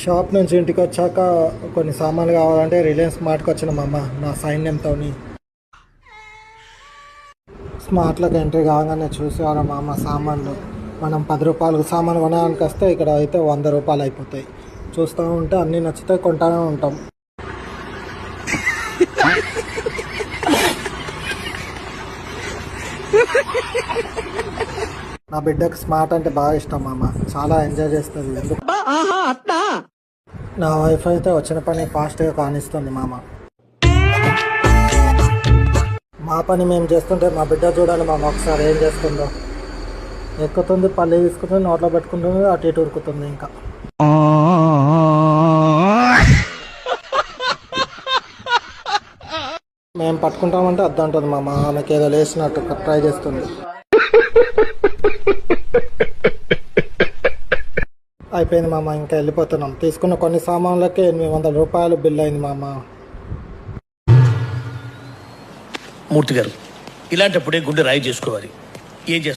Shop నుంచి ఇంటికి వచ్చాక కొన్ని సామాన్లు కావాలంటే రిలయన్స్ స్మార్ట్కి వచ్చిన మా అమ్మ నా సైన్యంతో. స్మార్ట్లోకి ఎంట్రీ కాగానే చూసేవారు మా అమ్మ సామాన్లు. మనం 10 రూపాయలకు సామాన్ కొనడానికి వస్తే ఇక్కడ అయితే 100 రూపాయలు అయిపోతాయి. చూస్తూ ఉంటే అన్నీ నచ్చితే కొంటానే ఉంటాం. నా బిడ్డకు స్మార్ట్ అంటే బాగా ఇష్టం మామ, చాలా ఎంజాయ్ చేస్తుంది. నా వైఫ్ అయితే వచ్చిన పని ఫాస్ట్గా కానిస్తుంది మామ. మా పని మేము చేస్తుంటే మా బిడ్డ చూడాలి మామ ఒకసారి ఏం చేస్తుందో. ఎక్కుతుంది, పల్లి తీసుకుంటుంది, నోట్లో పెట్టుకుంటుంది, అటు ఇటు ఉరుకుతుంది. ఇంకా మేము పట్టుకుంటామంటే అద్దంటుంది మామ, ఆమెకి ఏదో లేచినట్టు ట్రై చేస్తుంది. అయిపోయింది మామ, ఇంకా వెళ్ళిపోతున్నాం. తీసుకున్న కొన్ని సామాన్లకి 800 రూపాయలు బిల్ అయింది మామ. మూర్తి గారు, ఇలాంటప్పుడే గుండె రాయి చేసుకోవాలి. ఏం చేస్తారు?